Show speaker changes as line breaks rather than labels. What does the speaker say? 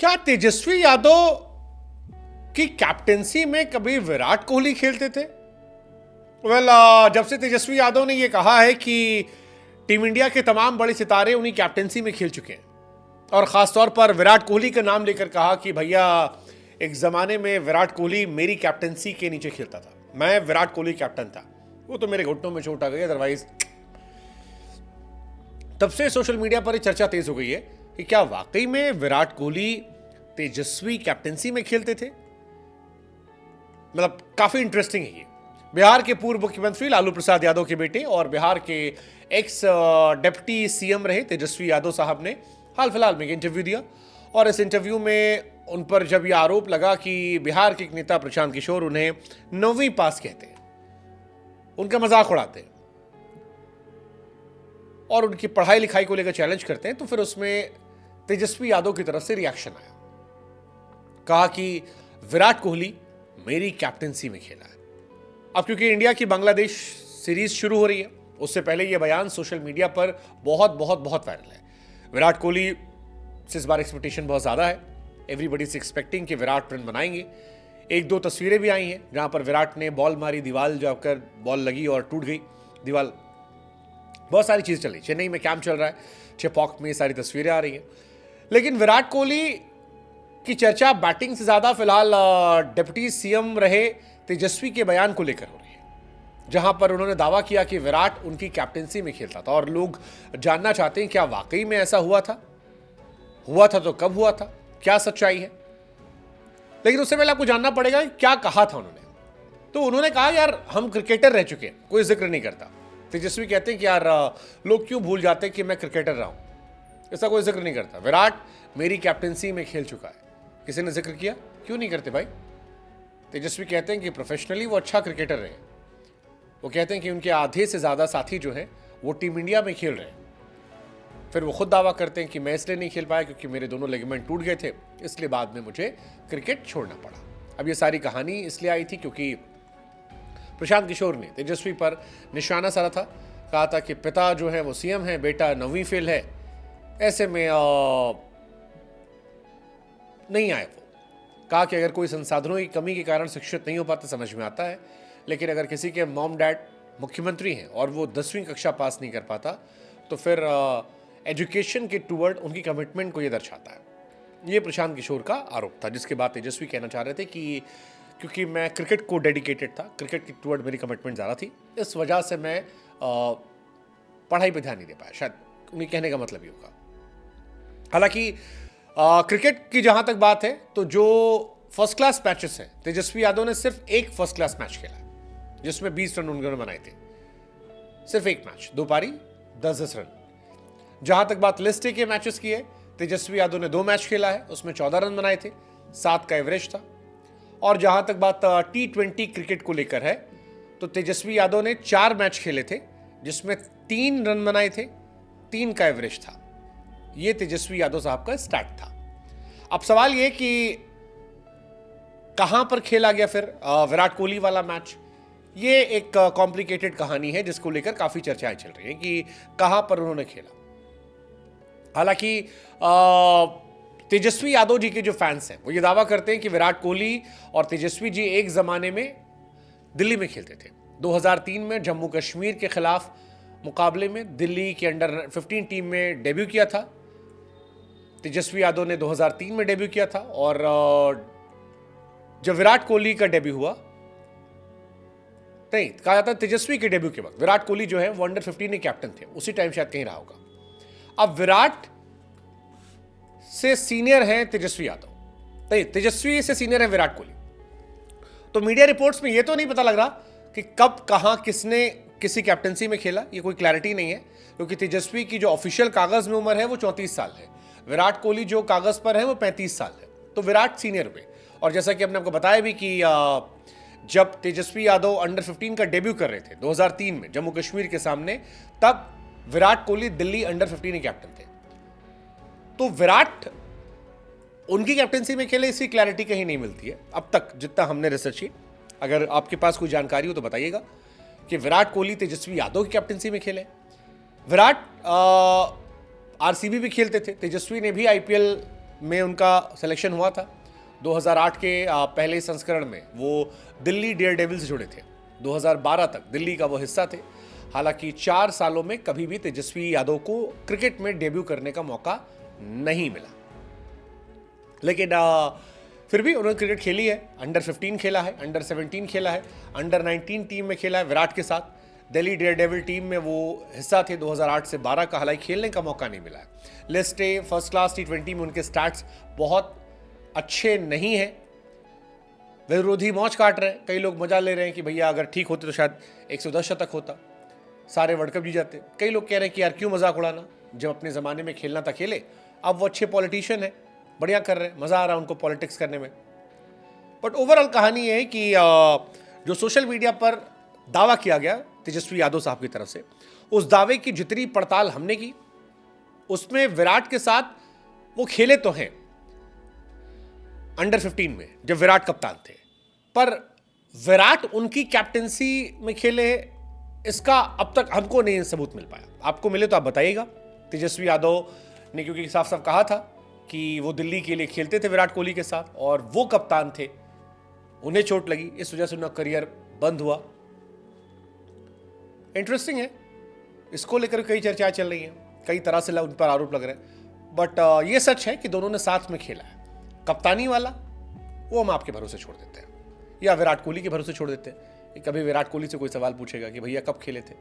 क्या तेजस्वी यादव की कैप्टेंसी में कभी विराट कोहली खेलते थे? जब से तेजस्वी यादव ने यह कहा है कि टीम इंडिया के तमाम बड़े सितारे उन्हीं कैप्टेंसी में खेल चुके हैं और खासतौर पर विराट कोहली का नाम लेकर कहा कि भैया एक जमाने में विराट कोहली मेरी कैप्टेंसी के नीचे खेलता था, मैं विराट कोहली कैप्टन था, वो तो मेरे घुटनों में चोट आ गई, अदरवाइज। तब से सोशल मीडिया पर चर्चा तेज हो गई है कि क्या वाकई में विराट कोहली तेजस्वी कैप्टेंसी में खेलते थे। मतलब काफी इंटरेस्टिंग है ये। बिहार के पूर्व मुख्यमंत्री लालू प्रसाद यादव के बेटे और बिहार के एक्स डिप्टी सीएम रहे तेजस्वी यादव साहब ने हाल फिलहाल में इंटरव्यू दिया और इस इंटरव्यू में उन पर जब यह आरोप लगा कि बिहार के एक नेता प्रशांत किशोर उन्हें 9वीं पास कहते हैं, उनका मजाक उड़ाते हैं और उनकी पढ़ाई लिखाई को लेकर चैलेंज करते हैं, तो फिर उसमें तेजस्वी यादव की तरफ से रिएक्शन आया। कहा कि विराट कोहली मेरी कैप्टेंसी में खेला है। अब क्योंकि इंडिया की बांग्लादेश सीरीज शुरू हो रही है, उससे पहले यह बयान सोशल मीडिया पर बहुत बहुत बहुत वायरल है। विराट कोहली से इस बार एक्सपेक्टेशन बहुत ज्यादा है। एवरीबडी इज एक्सपेक्टिंग कि विराट रन बनाएंगे। एक दो तस्वीरें भी आई हैं जहां पर विराट ने बॉल मारी, दीवार जाकर बॉल लगी और टूट गई दीवार। बहुत सारी चीज चल रही, चेन्नई में कैंप चल रहा है, चेपॉक में सारी तस्वीरें आ रही हैं। लेकिन विराट कोहली की चर्चा बैटिंग से ज्यादा फिलहाल डिप्टी सीएम रहे तेजस्वी के बयान को लेकर हो रही है, जहां पर उन्होंने दावा किया कि विराट उनकी कैप्टेंसी में खेलता था और लोग जानना चाहते हैं क्या वाकई में ऐसा हुआ था तो कब हुआ था, क्या सच्चाई है। लेकिन उससे पहले आपको जानना पड़ेगा क्या कहा था उन्होंने। तो उन्होंने कहा यार हम क्रिकेटर रह चुके हैं, कोई जिक्र नहीं करता। तेजस्वी कहते हैं कि यार लोग क्यों भूल जाते हैं कि मैं क्रिकेटर रहा हूं, ऐसा कोई जिक्र नहीं करता। विराट मेरी कैप्टेंसी में खेल चुका है, किसी ने जिक्र किया? क्यों नहीं करते भाई? तेजस्वी कहते हैं कि प्रोफेशनली वो अच्छा क्रिकेटर रहे। वो कहते हैं कि उनके आधे से ज्यादा साथी जो हैं वो टीम इंडिया में खेल रहे हैं। फिर वो खुद दावा करते हैं कि मैं इसलिए नहीं खेल पाया क्योंकि मेरे दोनों लिगामेंट टूट गए थे, इसलिए बाद में मुझे क्रिकेट छोड़ना पड़ा। अब ये सारी कहानी इसलिए आई थी क्योंकि प्रशांत किशोर ने तेजस्वी पर निशाना साधा था। कहा था कि पिता जो है वो सीएम है, बेटा 9वीं फेल है, ऐसे में नहीं आए। वो कहा कि अगर कोई संसाधनों की कमी के कारण शिक्षित नहीं हो पाता समझ में आता है, लेकिन अगर किसी के मॉम डैड मुख्यमंत्री हैं और वो 10वीं कक्षा पास नहीं कर पाता तो फिर एजुकेशन के टूवर्ड उनकी कमिटमेंट को ये दर्शाता है। ये प्रशांत किशोर का आरोप था, जिसके बाद तेजस्वी कहना चाह रहे थे कि क्योंकि मैं क्रिकेट को डेडिकेटेड था, क्रिकेट के टूवर्ड मेरी कमिटमेंट ज़्यादा थी, इस वजह से मैं पढ़ाई पे ध्यान नहीं दे पाया। शायद उन्हें कहने का मतलब ये होगा। हालांकि क्रिकेट की जहां तक बात है तो जो फर्स्ट क्लास मैचेस हैं, तेजस्वी यादव ने सिर्फ एक फर्स्ट क्लास मैच खेला जिसमें 20 रन उन्होंने बनाए थे। सिर्फ एक मैच, 2 पारी 10-10 रन। जहां तक बात लिस्ट ए के मैचेस की है, तेजस्वी यादव ने 2 मैच खेला है, उसमें 14 रन बनाए थे, 7 का एवरेज था। और जहां तक बात T20 क्रिकेट को लेकर है तो तेजस्वी यादव ने 4 मैच खेले थे जिसमें 3 रन बनाए थे, 3 का एवरेज था। ये तेजस्वी यादव साहब का स्टैट था। अब सवाल यह कि कहां पर खेला गया फिर विराट कोहली वाला मैच। ये एक कॉम्प्लिकेटेड कहानी है जिसको लेकर काफी चर्चाएं चल रही हैं कि कहां पर उन्होंने खेला। हालांकि तेजस्वी यादव जी के जो फैंस हैं वो ये दावा करते हैं कि विराट कोहली और तेजस्वी जी एक जमाने में दिल्ली में खेलते थे। 2003 में जम्मू कश्मीर के खिलाफ मुकाबले में दिल्ली के अंडर 15 टीम में डेब्यू किया था। तेजस्वी यादव ने 2003 में डेब्यू किया था और जब विराट कोहली का डेब्यू हुआ, नहीं कहा जाता तेजस्वी के डेब्यू के वक्त विराट कोहली जो है वो अंडर 15 के कैप्टन थे, उसी टाइम शायद कहीं रहा होगा। अब विराट से सीनियर हैं तेजस्वी यादव, नहीं तेजस्वी से सीनियर है विराट कोहली। तो मीडिया रिपोर्ट्स में ये तो नहीं पता लग रहा कि कब कहां किसने किसी कैप्टनसी में खेला, ये कोई क्लैरिटी नहीं है, क्योंकि तेजस्वी की जो ऑफिशियल कागज में उम्र है वो 34 साल है, विराट कोहली जो कागज पर है वो 35 साल है। तो विराट सीनियर हुए। और जैसा कि हमने आपको बताया भी कि जब तेजस्वी यादव अंडर 15 का डेब्यू कर रहे थे 2003 में जम्मू कश्मीर के सामने, तब विराट कोहली दिल्ली अंडर 15 के कैप्टन थे। तो विराट उनकी कैप्टनसी में खेले, इसकी क्लैरिटी कहीं नहीं मिलती है अब तक जितना हमने रिसर्च की। अगर आपके पास कोई जानकारी हो तो बताइएगा कि विराट कोहली तेजस्वी यादव की कैप्टनसी में खेले। विराट आरसीबी भी खेलते थे, तेजस्वी ने भी आईपीएल में उनका सिलेक्शन हुआ था। 2008 के पहले संस्करण में वो दिल्ली डेयर डेविल्स जुड़े थे। 2012 तक दिल्ली का वो हिस्सा थे। हालांकि 4 सालों में कभी भी तेजस्वी यादव को क्रिकेट में डेब्यू करने का मौका नहीं मिला, लेकिन फिर भी उन्होंने क्रिकेट खेली है। अंडर 15 खेला है, अंडर 17 खेला है, अंडर 19 टीम में खेला है विराट के साथ। दिल्ली डेयर डेविल टीम में वो हिस्सा थे 2008 से 12 का। हालांकि खेलने का मौका नहीं मिला है। List A first class T20 में उनके स्टैट्स बहुत अच्छे नहीं हैं। विरोधी मौज काट रहे हैं, कई लोग मजा ले रहे हैं कि भैया अगर ठीक होते तो शायद 110 शतक होता, सारे वर्ल्ड कप जीत जाते। कई लोग कह रहे हैं कि यार क्यों मजाक उड़ाना, जब अपने ज़माने में खेलना था खेले। अब वो अच्छे पॉलिटिशियन है, बढ़िया कर रहे हैं, मज़ा आ रहा है उनको पॉलिटिक्स करने में। बट ओवरऑल कहानी ये है कि जो सोशल मीडिया पर दावा किया गया तेजस्वी यादव साहब की तरफ से, उस दावे की जितनी पड़ताल हमने की, उसमें विराट के साथ वो खेले तो हैं अंडर 15 में जब विराट कप्तान थे, पर विराट उनकी कैप्टेंसी में खेले, इसका अब तक हमको नहीं सबूत मिल पाया। आपको मिले तो आप बताइएगा। तेजस्वी यादव ने क्योंकि साफ साफ कहा था कि वो दिल्ली के लिए खेलते थे विराट कोहली के साथ और वो कप्तान थे, उन्हें चोट लगी, इस वजह से उनका करियर बंद हुआ। इंटरेस्टिंग है, इसको लेकर कई चर्चाएं चल रही हैं, कई तरह से उन पर आरोप लग रहे हैं। बट ये सच है कि दोनों ने साथ में खेला है। कप्तानी वाला वो हम आपके भरोसे छोड़ देते हैं, या विराट कोहली के भरोसे छोड़ देते हैं। कभी विराट कोहली से कोई सवाल पूछेगा कि भैया कब खेले थे,